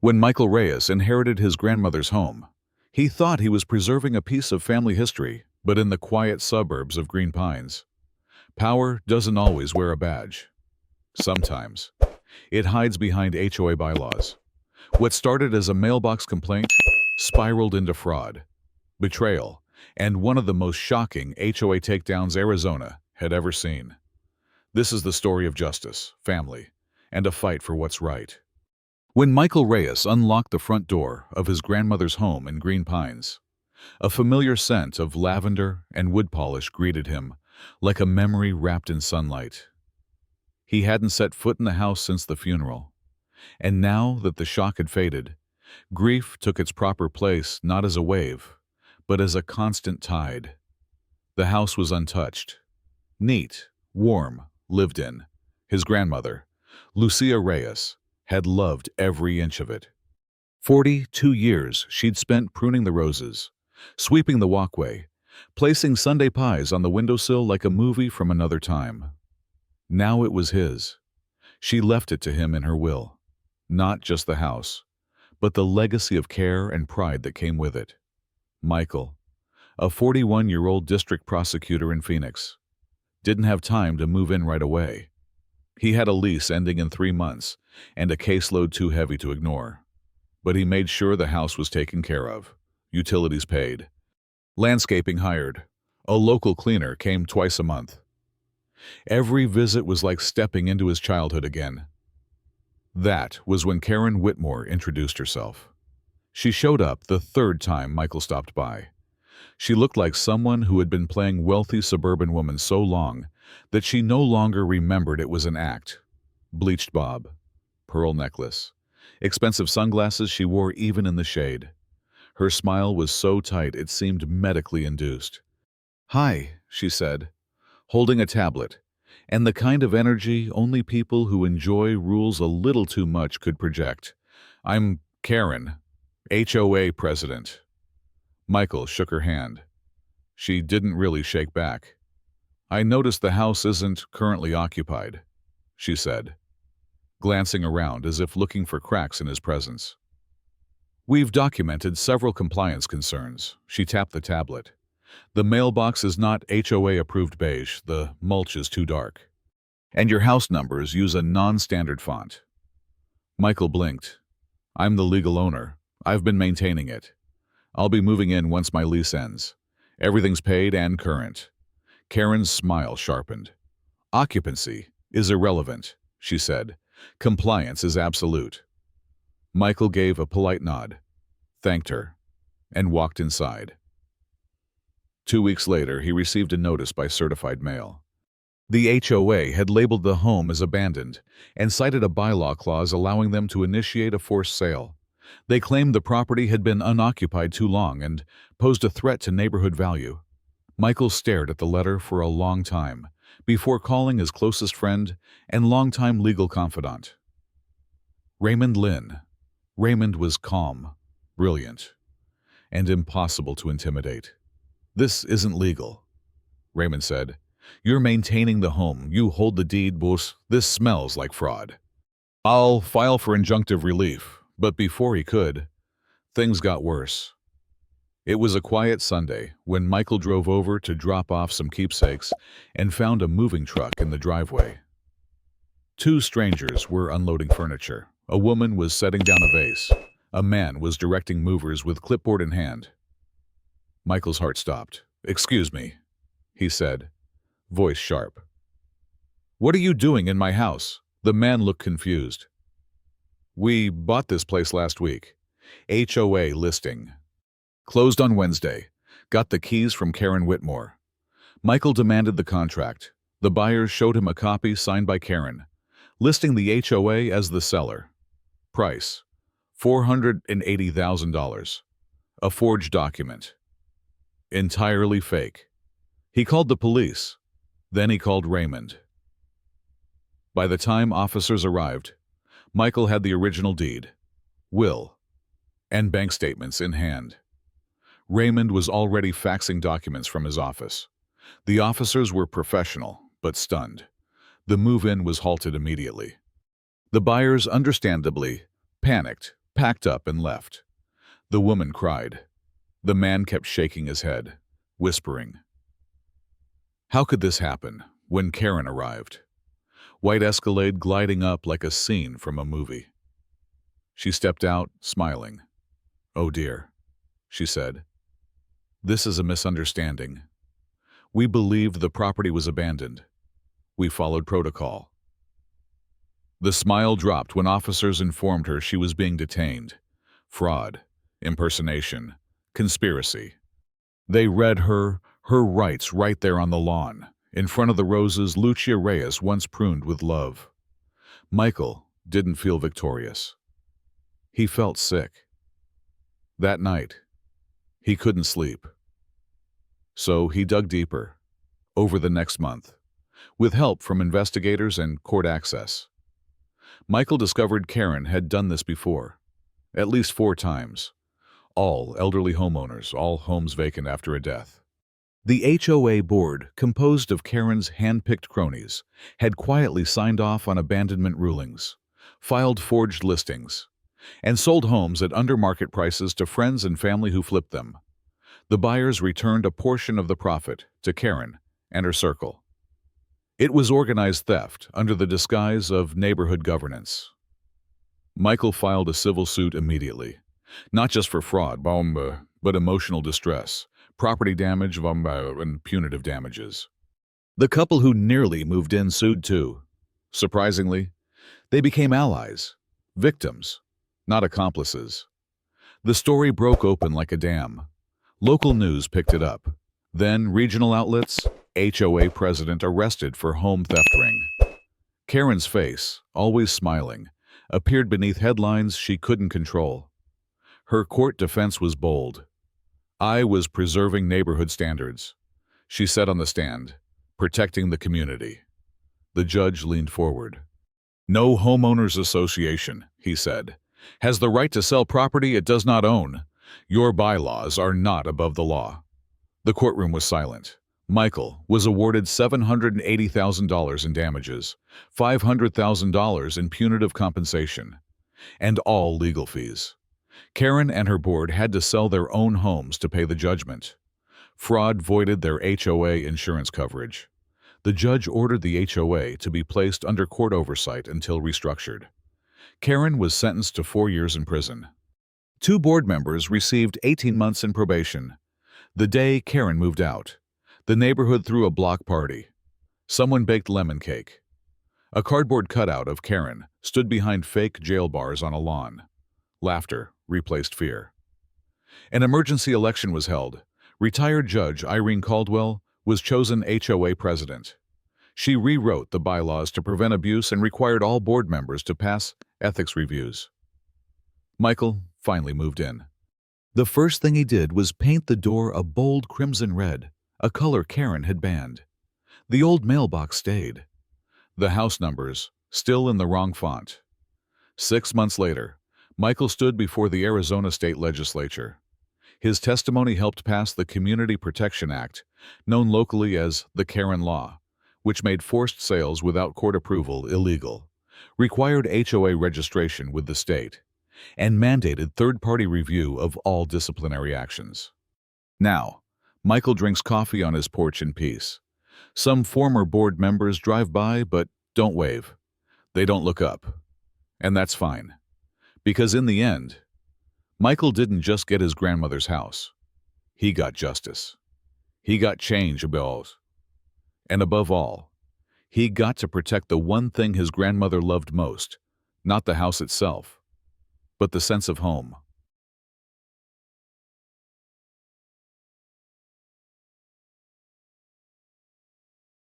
When Michael Reyes inherited his grandmother's home, he thought he was preserving a piece of family history, but in the quiet suburbs of Green Pines. Power doesn't always wear a badge. Sometimes. It hides behind HOA bylaws. What started as a mailbox complaint spiraled into fraud, betrayal, and one of the most shocking HOA takedowns Arizona had ever seen. This is the story of justice, family, and a fight for what's right. When Michael Reyes unlocked the front door of his grandmother's home in Green Pines, a familiar scent of lavender and wood polish greeted him like a memory wrapped in sunlight. He hadn't set foot in the house since the funeral, and now that the shock had faded, grief took its proper place not as a wave, but as a constant tide. The house was untouched, neat, warm, lived in. His grandmother, Lucia Reyes, had loved every inch of it. 42 years she'd spent pruning the roses, sweeping the walkway, placing Sunday pies on the windowsill like a movie from another time. Now it was his. She left it to him in her will. Not just the house, but the legacy of care and pride that came with it. Michael, a 41-year-old district prosecutor in Phoenix, didn't have time to move in right away. He had a lease ending in 3 months and a caseload too heavy to ignore. But he made sure the house was taken care of, utilities paid, landscaping hired, a local cleaner came twice a month. Every visit was like stepping into his childhood again. That was when Karen Whitmore introduced herself. She showed up the third time Michael stopped by. She looked like someone who had been playing wealthy suburban woman so long that she no longer remembered it was an act. Bleached bob, pearl necklace, expensive sunglasses she wore even in the shade. Her smile was so tight it seemed medically induced. "Hi," she said, holding a tablet, and the kind of energy only people who enjoy rules a little too much could project. "I'm Karen, HOA president." Michael shook her hand. She didn't really shake back. "I noticed the house isn't currently occupied," she said, glancing around as if looking for cracks in his presence. "We've documented several compliance concerns." She tapped the tablet. "The mailbox is not HOA-approved beige, the mulch is too dark. And your house numbers use a non-standard font." Michael blinked. "I'm the legal owner. I've been maintaining it. I'll be moving in once my lease ends. Everything's paid and current." Karen's smile sharpened. "Occupancy is irrelevant," she said. "Compliance is absolute." Michael gave a polite nod, thanked her, and walked inside. 2 weeks later, he received a notice by certified mail. The HOA had labeled the home as abandoned and cited a bylaw clause allowing them to initiate a forced sale. They claimed the property had been unoccupied too long and posed a threat to neighborhood value. Michael stared at the letter for a long time before calling his closest friend and longtime legal confidant, Raymond Lynn. Raymond was calm, brilliant, and impossible to intimidate. "This isn't legal," Raymond said. "You're maintaining the home. You hold the deed, boss. This smells like fraud. I'll file for injunctive relief." But before he could, things got worse. It was a quiet Sunday when Michael drove over to drop off some keepsakes and found a moving truck in the driveway. 2 strangers were unloading furniture. A woman was setting down a vase. A man was directing movers with clipboard in hand. Michael's heart stopped. "Excuse me," he said, voice sharp. "What are you doing in my house?" The man looked confused. "We bought this place last week. HOA listing. Closed on Wednesday. Got the keys from Karen Whitmore." Michael demanded the contract. The buyers showed him a copy signed by Karen, listing the HOA as the seller. Price, $480,000. A forged document. Entirely fake. He called the police. Then he called Raymond. By the time officers arrived, Michael had the original deed, will, and bank statements in hand. Raymond was already faxing documents from his office. The officers were professional, but stunned. The move-in was halted immediately. The buyers, understandably, panicked, packed up and left. The woman cried. The man kept shaking his head, whispering. How could this happen? When Karen arrived, white Escalade gliding up like a scene from a movie. She stepped out, smiling. "Oh dear," she said. "This is a misunderstanding. We believed the property was abandoned. We followed protocol." The smile dropped when officers informed her she was being detained. Fraud, impersonation, conspiracy. They read her rights right there on the lawn, in front of the roses Lucia Reyes once pruned with love. Michael didn't feel victorious. He felt sick. That night, he couldn't sleep. So he dug deeper, over the next month, with help from investigators and court access. Michael discovered Karen had done this before, at least 4 times. All elderly homeowners, all homes vacant after a death. The HOA board, composed of Karen's hand-picked cronies, had quietly signed off on abandonment rulings, filed forged listings, and sold homes at under-market prices to friends and family who flipped them. The buyers returned a portion of the profit to Karen and her circle. It was organized theft under the disguise of neighborhood governance. Michael filed a civil suit immediately, not just for fraud, but emotional distress, property damage, and punitive damages. The couple who nearly moved in sued too. Surprisingly, they became allies, victims, not accomplices. The story broke open like a dam. Local news picked it up. Then regional outlets, HOA president arrested for home theft ring. Karen's face, always smiling, appeared beneath headlines she couldn't control. Her court defense was bold. "I was preserving neighborhood standards," she said on the stand, "protecting the community." The judge leaned forward. "No homeowners association," he said, "has the right to sell property it does not own. Your bylaws are not above the law." The courtroom was silent. Michael was awarded $780,000 in damages, $500,000 in punitive compensation, and all legal fees. Karen and her board had to sell their own homes to pay the judgment. Fraud voided their HOA insurance coverage. The judge ordered the HOA to be placed under court oversight until restructured. Karen was sentenced to 4 years in prison. 2 board members received 18 months in probation. The day Karen moved out, the neighborhood threw a block party. Someone baked lemon cake. A cardboard cutout of Karen stood behind fake jail bars on a lawn. Laughter replaced fear. An emergency election was held. Retired Judge Irene Caldwell was chosen HOA president. She rewrote the bylaws to prevent abuse and required all board members to pass ethics reviews. Michael finally moved in. The first thing he did was paint the door a bold crimson red, a color Karen had banned. The old mailbox stayed. The house numbers still in the wrong font. 6 months later, Michael stood before the Arizona State Legislature. His testimony helped pass the Community Protection Act, known locally as the Karen Law, which made forced sales without court approval illegal, required HOA registration with the state, and mandated third-party review of all disciplinary actions. Now, Michael drinks coffee on his porch in peace. Some former board members drive by but don't wave. They don't look up. And that's fine. Because in the end, Michael didn't just get his grandmother's house. He got justice. He got change bills. And above all, he got to protect the one thing his grandmother loved most, not the house itself, but the sense of home.